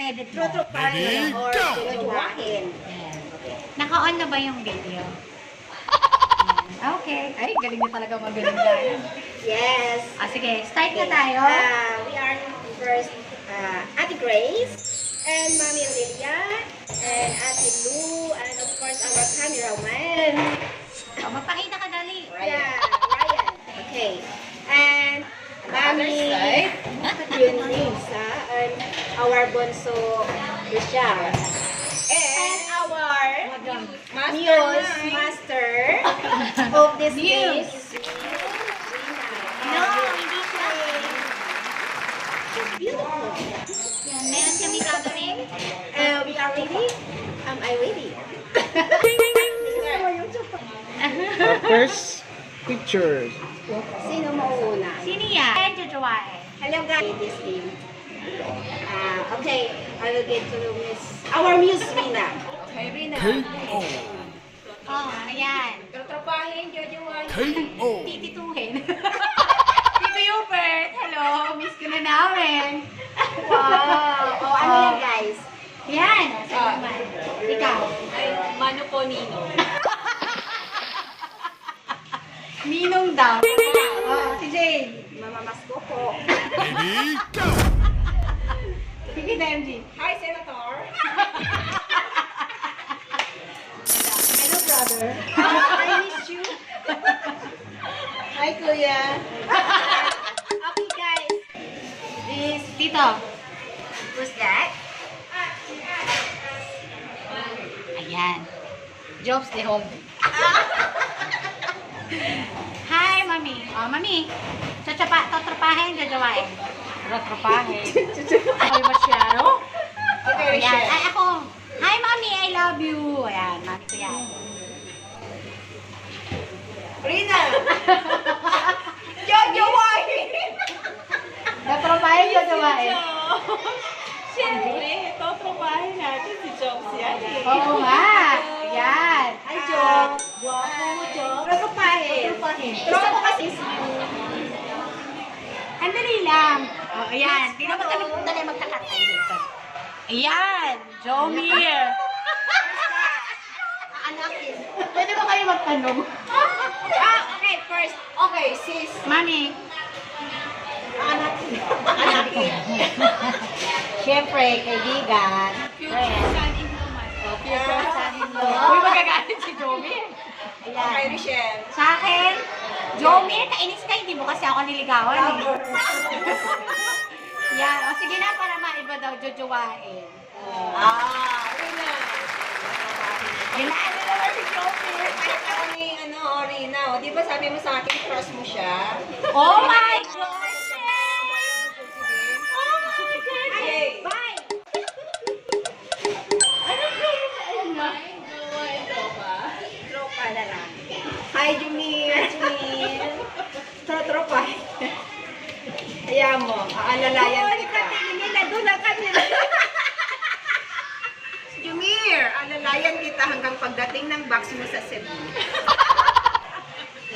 i-edit mo. Trotropahin or jojowahin. Naka-on na ba yung video? Okay. Ay, galing na talaga magaling dahil. Yes. Sige, start na tayo. We are first Ate Grace and Mami Lilia and Ate Lou and of course our cameraman. Magpakita ka dali. Yeah, Ryan. Okay. And Mami Yunisa and our Bonso Richard. And our Muse Master of this Muse. case. No, hindi siya. She's beautiful. Yan, meron kami gagawin. We are ready? Am I ready? First picture. Sino mauuna? Sino yan? Ayan, jojowain. Hello guys, this game. Okay, I will get to Miss our Muse Rina. Okay, Rina. Oh, ayan. Trotropahin, jojowahin. Titituhin. Tito Hubert, hello. Miss ko na namin. Wow. Oh, ano yan guys? Yan. Naman. Ikaw. Ay, Mano po Nino. Ninong daw. Oh, si Jane. Mamamasko po. Sige na, MG. Hi, Senator. Hello, brother. I miss you. Hi, kuya. Okay guys. This, Tito. Who's that? Ayan. Jobs de home. Hi, Mami. Oh, Mami. Totropahin, jojowain. Totropahin. Ay, masyado? Ayan. Ay, ako. Hi, Mami. I love you. Ayan, Mami ko yan. Rina. Jojowahin. Totropahin, jojowain. Siyempre, totropahin natin si Jobs yan eh. Oo nga. Ayan. Hi, Job. Guwapo mo, Job. Trotropahin. Gusto ko kasi Ang dali lang. Oh, ayan. Tingnan mo kami kung dali magkakatay dito. Ayan. Jomir. anakin. Pwede ba kayo magtanong? Okay, first. Okay, sis. Mami. Anakin. Anakin. Siyempre, kaibigan. Future son-in-law man. Future son-in-law. Uy, magagalit si Jomir. Okay, Ayan. Michelle. Sa akin, Jomir, kainis ka, hindi mo kasi ako niligawan. Eh. Yan. O sige na, para maiba daw, jojowain. Rina. Ginaan na naman si Jomir. Kahit ako ni, Rina, di ba sabi mo sa akin, crush mo siya? Oh my God! Okay. Bye! Tropa na lang. Hi, Jumir. Tropa. Ayan mo, aalalayan kita. Nila, doon na kami. Jumir, aalalayan kita hanggang pagdating ng box mo sa Cebu.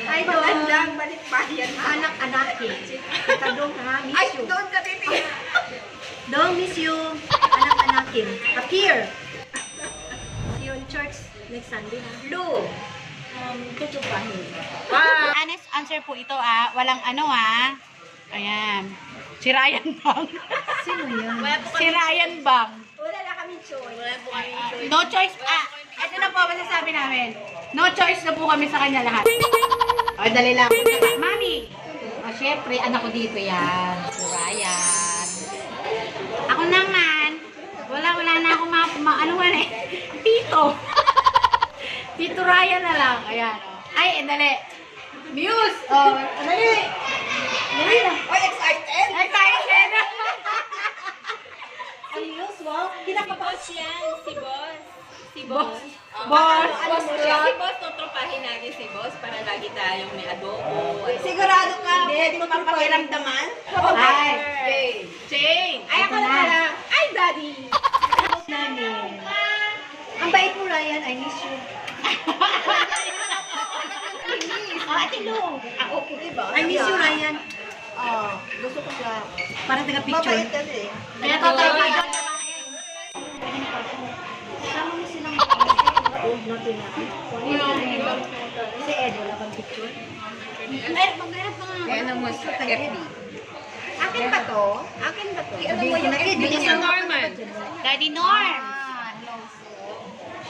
Ay, doon lang, balik pa yan. Anak-anakin. Kita doon ha, Ay, miss you. doon ka titingin. Doon, miss you. Anak-anakin. Appear. See you in church next Sunday, ha? Blue. Tutupahin. Honest answer po ito walang ayan, si Ryan Bang. Sino yan? Si Ryan Bang. Wala na kami choice. Wala po kami choice. No choice, ito na po masasabi namin. No choice na po kami sa kanya lahat. O, dali lang. Mami! O, syempre, anak ko dito yan. Si Ryan. Ako naman, wala na ako Tito. Tito Ryan na lang. Ayan. Ay, dali. Muse! Oh, dali. Dali lang. Oy, excited? Excited! Ang news, wow. Boss yan, si Boss. Si Boss. Boss! Boss siya. Si Boss, totropahin natin si Boss para lagi tayong may adobo. Sigurado ka, pwede mo papakiramdaman? Ay. Okay. Jane! Ay, ako na pala. Ay, Daddy. Namin. Ang bait mo, Ryan. I miss you. Ate Lu. Okay, diba? I miss you, Ryan. Gusto ko siya. Parang taga-picture. Mabait yan eh. Kaya totoo. Si Ed, wala kang picture? Ay, maghanap ka nga. Kaya na mo sa FB. Akin ba to? Akin ba to? Sabihin ko na Ed, Bigyan sa Norman. Daddy Norm!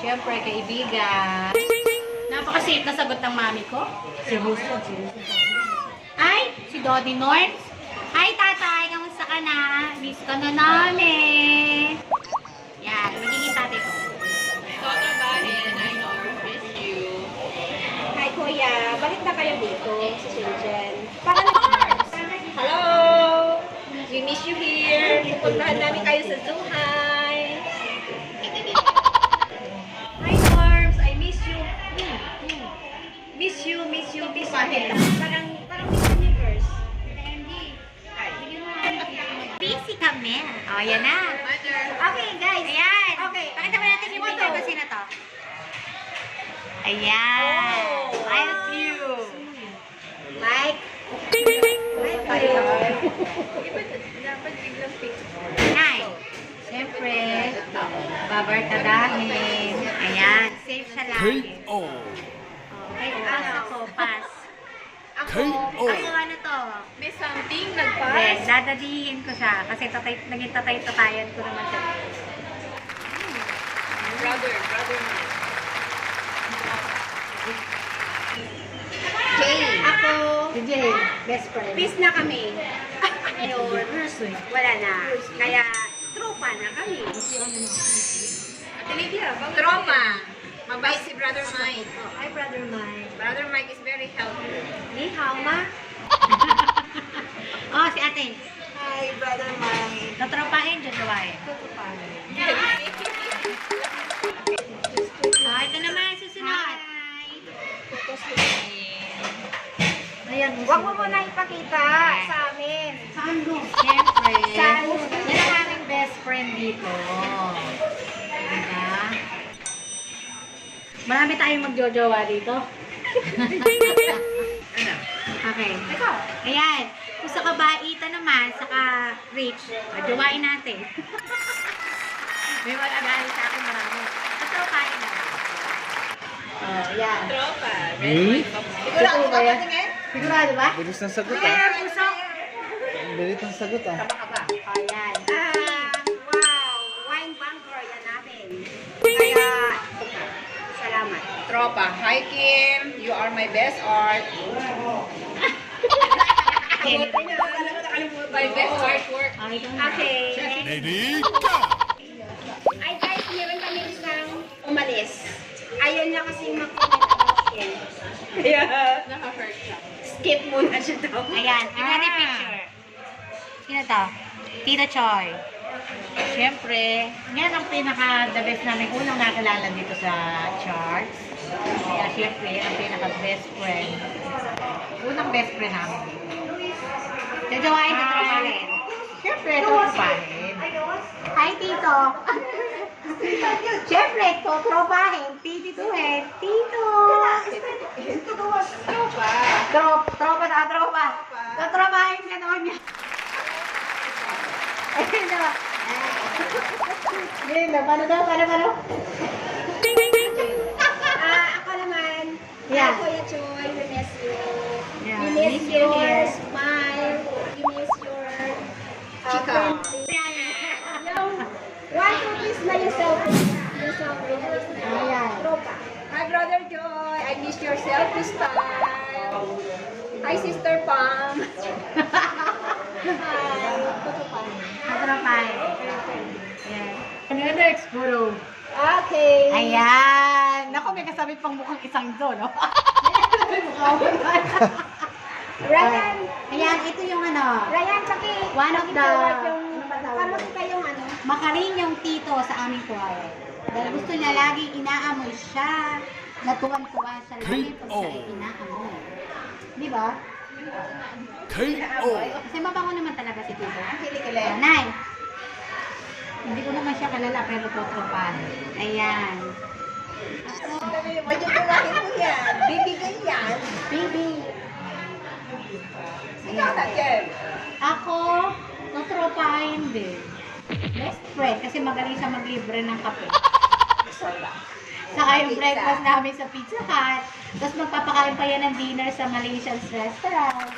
Siyempre, kaibigan. Napaka-safe na sagot ng mami ko. Si Ay, si Daddy Norm. Hi, tatay. Kamusta ka na? Miss ka na namin. Yan, magiging tatay ko. Hi, Kuya. Balik na kayo dito sa Shenzhen. Hello! We miss you here. Puntahan namin kayo sa Zhuhai. Hi, Norms. I miss you. Miss you. Parang Miss Universe. Busy kami. O, yan na. Okay, guys. Ayan. Okay. Pakita mo natin yung picture ko. Sino to? Ayan. Oh. I love you. Mike. Nay. Siyempre, babarkadahin. Ayan. Safe siya lagi. Okay, pass ako. Pass. Ako, ano to? May something Yes, dadadihin ko siya. Kasi naging tatay-tatayan ko naman siya. Brother. Jay. Ako. Si Jay, best friend. Peace na kami. Ngayon, wala na. Kaya, tropa na kami. Tropa. Mabait si Brother Mike. Hi, Brother Mike. Brother Mike is very healthy. Ni hao ma. Oh, si ate. Hi, Brother Mike. Tatropahin, jojowain. Oh, ito naman, susunod. Ayan, Huwag mo muna ipakita sa amin. Saan mo? Siyempre. Saan? Yan ang aming best friend dito. Diba? Marami tayong magjojowa dito. Okay. Ayan. Kung sa kabaitan naman, saka rich, jowain natin. May mag-agali sa akin marami. Tatropahin na. Oh, yan. Tropa. Sigurado ba yan? Sigurado ba? Bilis ng sagot Kaya puso. Bilis ng sagot Oh, yan. Wow. Wine bunker yan namin. Kaya, salamat. Tropa. Hi, Kim. You are my best art. My best artwork. Okay. Ay guys, meron kami isang umalis. Ayaw niya kasi mag-comment about him. Kaya, Nakaka-hurt siya. skip muna siya daw. Ayan, tingnan natin picture. Sino to? Tita Choy. Siyempre, yan ang pinaka-the best namin. Unang nakilala dito sa charts. Kaya siyempre, yan ang pinaka-best friend. Unang best friend namin dito. Jajawain na tropahin. Siyempre, tropahin. Hi, Tito. Siyempre, tropahin. Titituhin. Tito. Tropa na, tropa. Tatropahin ka naman niya. Ayun na. Ayun na, paano? Ako naman. Yeah. Kuya Choy, we miss you. Yeah, We miss miss you your here. smile. We miss your Chika. Yung one to kiss na yourself. Ayan. Tropa. Hi, Brother Joy. I miss your selfie style. Hi, Sister Pam. Tatropahin. Ayan. Ano yung next photo? Okay. Ayan. Naku, may kasabit pang mukhang isang do, no? Ryan, Ayan, ito yung ano. Ryan, One of the... kamusta yung ano? Makarin yung tito sa aming choir. Dahil gusto niya laging inaamoy siya. Natuwan-tuwa siya lagi pag siya ay inaamoy. Di ba? Kasi mabango naman talaga si tito. Nay! Hindi ko naman siya kalala pero totropan. Ayan. Ako, Pagkakalahin mo yan. Bibigyan yan. baby. Ayan. Ako, totropahin din. Best friend kasi magaling siya maglibre ng kape. Saka yung breakfast namin sa Pizza Hut. Tapos magpapakain pa yan ng dinner sa Malaysian's restaurant.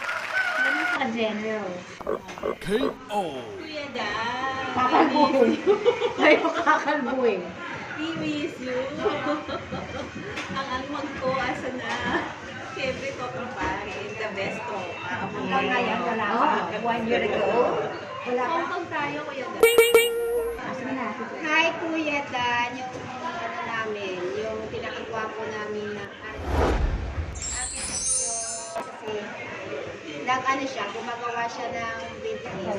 Ganun sa general. KO. Kuya Dan. Kakalbuhin. Kayo kakalbuhin. We miss you. Ang almag ko, asa na. Siyempre, totropahin. The best ko. Hanggang ngayon, wala pa. 1 year ago. Wala pa. Hongkong tayo, Kuya Dan. Hi, Kuya Dan. Yung ano namin, yung pinakagwapo namin na artist kasi nag-ano siya, gumagawa siya ng video.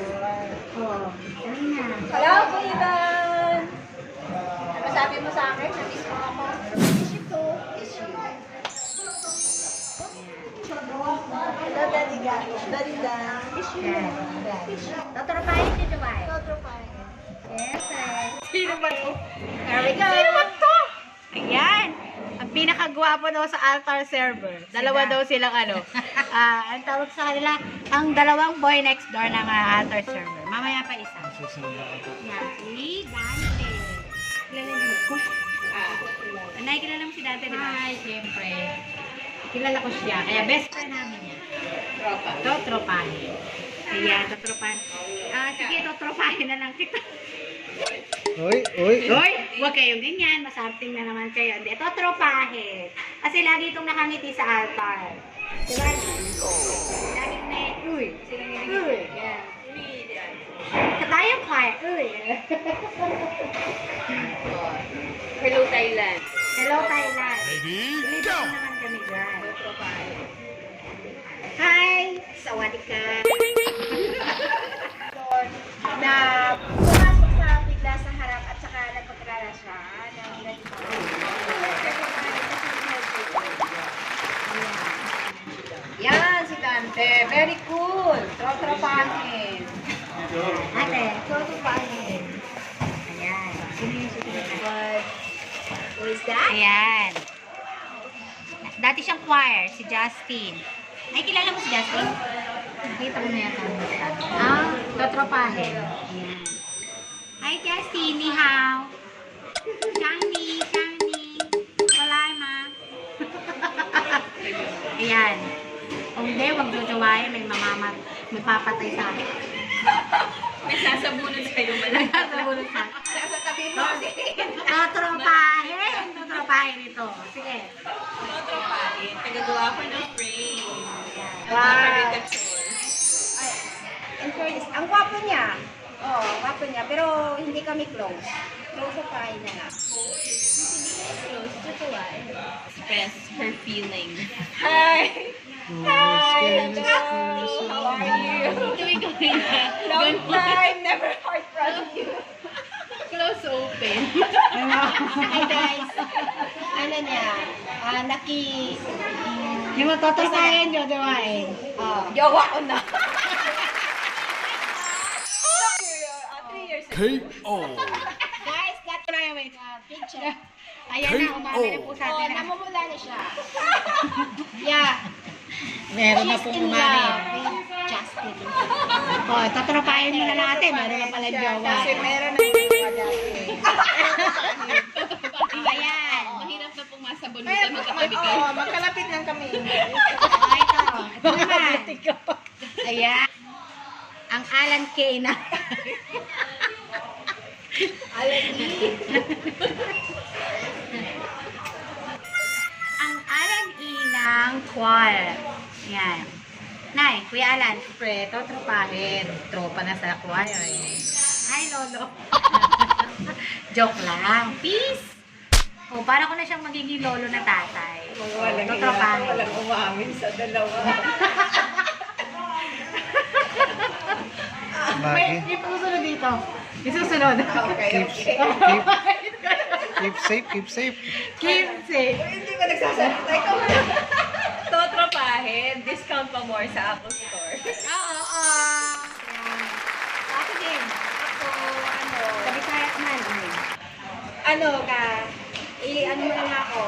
Oo. Ano na? Hello, Kuya Dan. Ano sabi mo sa akin? Na-miss mo ako. Miss you too. Miss you. Hello, Daddy Dan. Daddy Dan. Yan. Tatrapahin niyo, Dubai. Totropahin. Yes, sir. Sino ba to? There we go. Sino ba to? Ayan. Ang pinakagwapo daw sa altar server. Dalawa daw silang ano. Ang tawag sa kanila, ang dalawang boy next door ng altar server. Mamaya pa isa. Yan. Si Dante. Kilala niyo ko? Anay, kilala mo si Dante, di ba? Hi, siyempre. Kilala ko siya. Kaya best friend namin yan. Tropa. Totropahin. Kaya, totropahin. Sige, totropahin na lang kita. Uy, uy. Hoy, huwag kayong ganyan. Masarting na naman kayo. Hindi, totropahin. Kasi lagi itong nakangiti sa altar. Diba? Lagi may, uy. Uy. Yan. Katayang choir. Uy. Hello, Thailand. Hello, Thailand. Ready, Dito go! naman kami dyan. Hi! Sawadika! Na pumasok sa bigla sa harap at saka nagpagrara siya ng ganito. Yan, si Dante. Very cool. Trotropahin. Ate. Trotropahin. Ayan. Sino yung susunod? Who is that? Ayan. Dati siyang choir, si Justin. Ay, kilala mo si Justin? Nakita mo na yata. Totropahin. Ayan. Hi, Justin. Ni hao. Shani, Shani. Walay, ma. Ayan. Kung hindi, huwag jojowain. May mamamat. May papatay sa akin. May sasabunod sa'yo malaki. Sabunod sa akin. Nasa tabi mo kasi. Totropahin. Totropahin ito. Sige. Totropahin. Tagagawa ko ng frame. Wow. In fairness, ang gwapo niya. Oo, gwapo niya. Pero hindi kami close. Close sa tayo na lang. Express her feelings. Hi! Hi! How are you? Doing good. Long time, never heard from you. Close open. Hi guys. Ano niya? Yung matotosahin nyo, di ba eh? Jowa ko na. 3 years ago. KO. Guys, got Wala yung wait. picture. Ayan na, umami na po sa Oh, atin. namumula na siya. Yeah. Meron na She's pong in umami. love with Justin. Oh, totropahin mo na natin. Meron na pala jowa. Kasi meron na yung jowa dati. Ayan. Mahirap na pong masabunutan magkatabi kayo. Oo, magkalapit lang kami. Oh, ito. Ito naman. Ayan. Ang Alan Kay na. Ang Alan E ng choir. Yan. Nay, Kuya Alan, pre, totropahin. Tropa na sa choir eh. Hi, Lolo. Joke lang. Peace. O, para ko na siyang magiging lolo na tatay. Totropahin. Walang umamin sa dalawa. Lagi. May susunod dito. May susunod. Keep safe, keep safe. Keep safe. Hindi ko nagsasalita. Ikaw na. Totropahin. Discount pa more sa Apple Store. Oo. Ako din. Ako, Sabi kaya man. ano ka, ano mo na ako,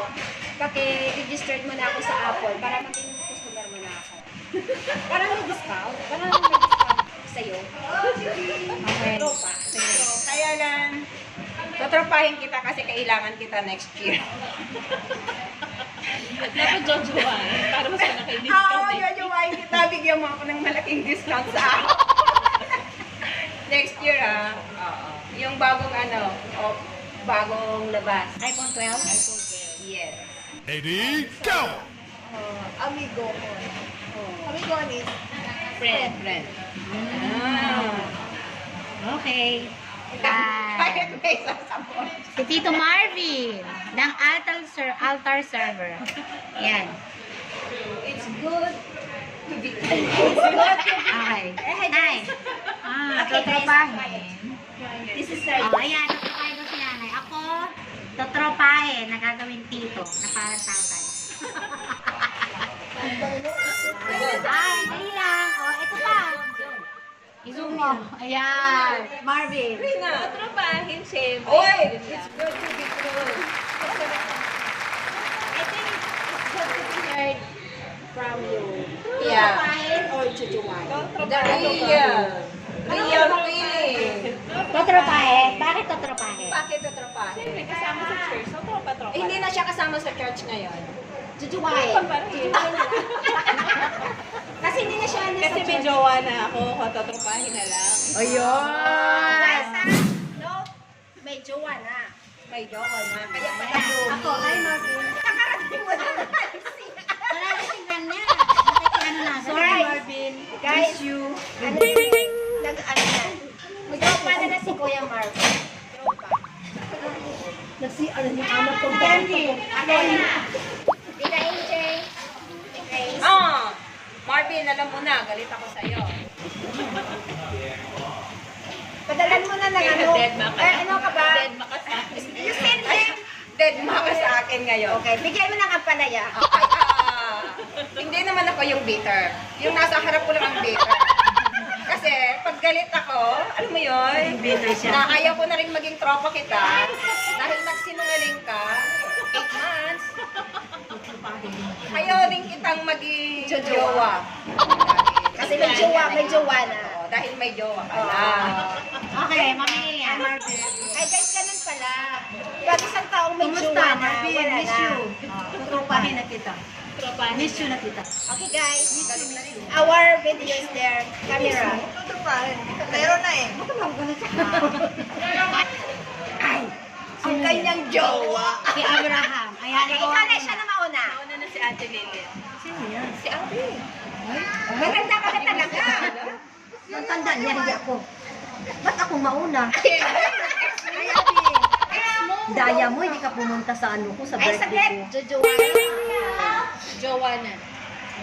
paki-registered mo na ako sa Apple para maging customer mo na ako. Parang may discount. Parang may discount sa'yo. Okay. Tropa. Kaya lang, Tatrapahin kita kasi kailangan kita next year. Dapat Joshua, para mas malaki Oo, discount eh. yoyowain kita. Bigyan mo ako ng malaking discount sa ako. Next year, ha? Oo. Yung bagong bagong labas. iPhone 12? iPhone 12. Yes. Ready, go! Amigo ko. Amigo ni Friend. Okay. Bakit may sasabon? Si Tito Marvin ng Altar Server. Yan. It's good to be Okay. Ay. Totropahin. This is Ayan, totropahin ko si nanay. Ako, totropahin na gagawin tito na parang tatay. Ay, dali lang. Ito pa. I-zoom mo. Ayan. Marvin. Tatrapahin, siyempre. Oy! It's good to be true. I think it's good to be heard from you. Yeah. Tutupahin or chuchuwain? The real feeling. Totropahin. Bakit totropahin? Bakit tatrapahin? Siyempre, kasama sa church. So, tropa-tropa. Hindi na siya kasama sa church ngayon. Chuchuwain. Kasi hindi na siya nasa Kasi may jowa na ako, tatrapahin na lang. Ayun. No, may jowa na. May jowa na. Kaya pala Ako, hi Marvin. Nakarating mo na. Wala na tingnan niya. Ano na? Sorry, Marvin. Guys, you. Ano na. Mag-tropa na si Kuya Marvin. Tropa. Nagsi-ano ni anak ko. Candy. Tita AJ. Grace. Marvin, alam mo na, galit ako sa'yo. Padalan mo na ng ano. Dead ma ka. Ano ka ba? Dead ma ka sa akin. You send him. Dead ma ka sa akin ngayon. Okay, bigyan mo ng ampalaya. Hindi naman ako yung bitter. Yung nasa harap ko lang ang bitter. Kasi pag galit ako, alam mo yun, na ayaw ko na rin maging tropa kita dahil nagsinungaling ka, 8 months, ayaw rin kitang maging jowa. Kasi may jowa na. Oo, dahil may jowa ka na. Okay, mamili yan. Ay guys, ganun pala. Pag isang taong may jowa na, wala na. Totropahin na kita. Tropahin. Miss you na kita. Okay guys, our video is there. Camera. Meron na eh. Ang kanyang jowa. Si Abraham. Ayan, Okay, ikaw na siya na mauna. Nauna na si Ate Lilian. Sino yan? Si Ate. Maganda ka na talaga. Ang tanda niya, hindi ako. Ba't ako mauna? Ay, Ate. Daya mo, hindi ka pumunta sa ano ko, sa Ay, birthday ko. saglit. Jojowain. Jowa na.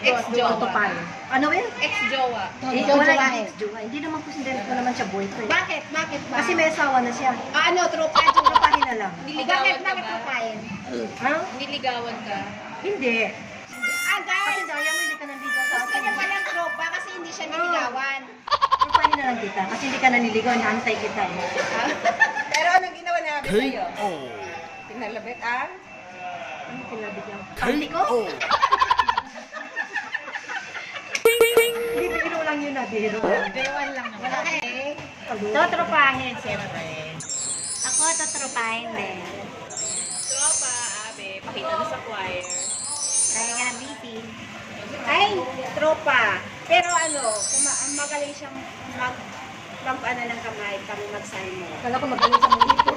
Ex-jowa. Ano yun? Ex-jowa. Wala yung ex-jowa. Hindi naman ko sindirin ko naman siya boyfriend. Bakit? Bakit ba? Kasi may asawa na siya. Ano, tropa? Tropahin na lang. Bakit? Bakit tropahin? Ha? Niligawan ka. Hindi. Ah, Kasi guys. Daya mo, hindi ka nandito sa Gusto akin. niya palang tropa kasi hindi siya niligawan. Tropahin na lang kita. Kasi hindi ka naniligaw, naantay kita. Pero anong ginawa namin sa'yo? Pinalabit ang? Ano pinabigyan? Panty ko? Hindi, biro lang yun na, biro. Biruan lang naman. Okay. Totropahin, siyempre. Ako, totropahin din. Tropa, abe, pakita na sa choir. Lagi ka ng busy. Ay, tropa. Pero ano, magaling siyang ano ng kamay, kami mag-sign mo. Kala ko magaling sa mulito.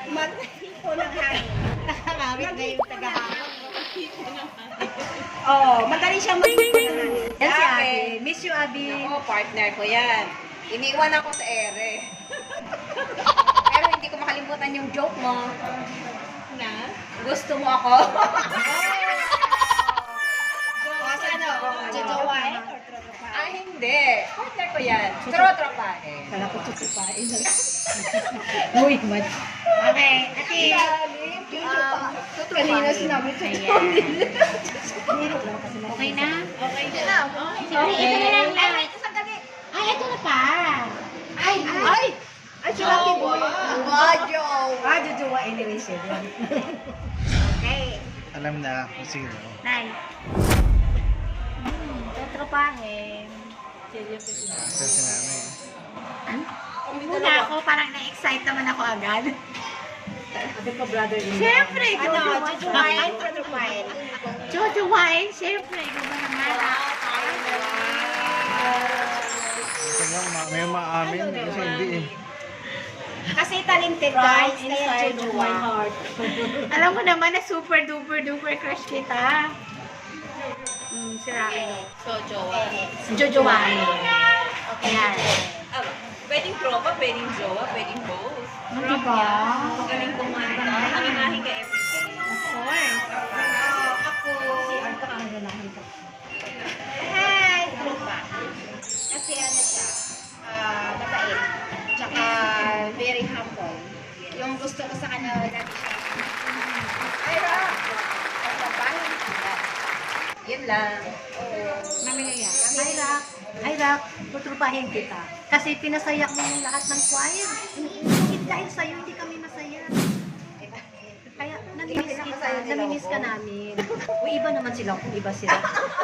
Maghipo ng hangin. Nakakamit na yung tagahangin. Oo, magaling siyang maghipo ng hangin. Yan si Abby. Miss you, Abby. Ako, partner ko yan. Iniwan ako sa ere. Pero hindi ko makalimutan yung joke mo. Na? Gusto mo ako? O, sa ano? Jojowain or trotropahin? Ah, hindi. Partner ko yan. Trotropahin. Kala ko tutupain na lang. Uy, man. Okay, ate. Kanina sinabi ko. Okay na? Okay na. Sorry, ito na lang. Ay, ito sandali. Ay, ito na pa. Ay! Ay, si Lucky Boy. Ah, jojowain ni siya. Okay. Alam na kung sino. Nay. Totropahin. Kasi namin. Una ako, parang na-excite naman ako agad. Siyempre, Ano, Jojo Jujumain, Wine. Jujumain. Jojo Wine, siyempre. Ikaw ba naman? Ito lang, may maamin. Kasi hindi eh. Kasi talented guys, kaya Jujua. Alam mo naman na super duper duper crush kita. Si Rocky. So, jowa. Jojo Wine. Ayan. Ah, pwedeng tropa, pwedeng jowa, pwedeng both. Ano ba? Magaling kumanta. Nangimahin ka everything. Of course. Ako, hi, tropa. Kasi ano siya, mabait. Tsaka very humble. Yung gusto ko sa kanya, lagi siya. Ay, Rock! Ay, babae. Yun lang. Mamilya. Hi, Rock. Hi, Rock. Tutrupahin kita. Kasi pinasaya mo yung lahat ng choir. Hindi dahil sa'yo, hindi kami masaya. Kaya namimiss kita. Namimiss ka namin. O iba naman sila kung iba sila.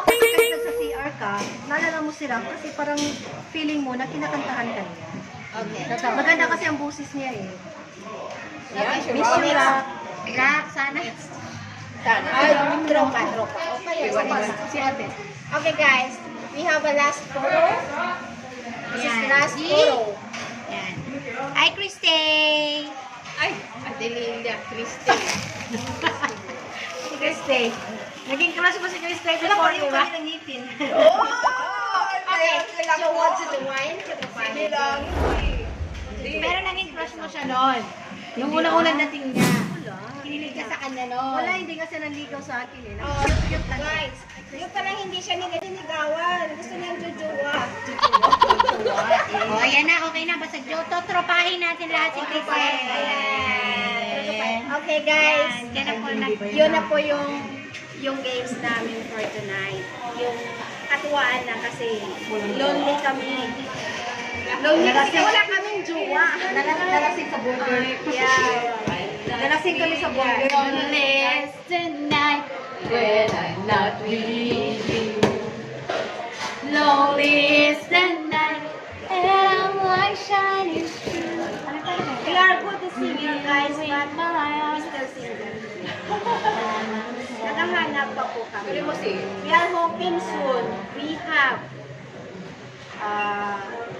Kasi sa CR ka, naalala mo sila kasi parang feeling mo na kinakantahan ka niya. Okay. Maganda kasi ang busis niya eh. Yeah, Miss you, Rock. Rock, sana. Ay, tropa. Okay, Si ate. Okay guys, we have a last photo. This is Yan. last G. photo. Yan. Hi, Christy! Ay, Adelia, Christy. Si Christy. Naging crush mo si Christy before, di ba? ng ngipin. Okay, so what's the wine? Pero naging crush mo siya noon. Nung unang-unang dating niya. Kinilig ka sa kanya noon. Wala, hindi kasi nanligaw sa akin eh. Oh, guys, yung palang hindi siya niligawan. Gusto niyang jujuwa. O, ayan na. Okay na. Basta tropahin natin lahat si Christy. Okay guys, Yan na po na. yun na po yung games namin for tonight. Yung katuwaan lang kasi lonely kami. Lonely kasi wala kaming jowa. Nalasing sa border. Yeah. Nalasing kami sa border. Lonely tonight when I'm not with you. Lonely is the night and I'm like shining through. We are good to singer guys, but my we still single. Nakahanap pa po kami. We are hoping soon we have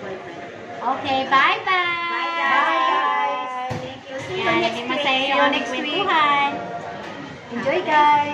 boyfriend. Okay, bye-bye! Bye guys! Thank you. See you Yan, next naging week. masaya See you yung next week. kwentuhan. Enjoy, guys!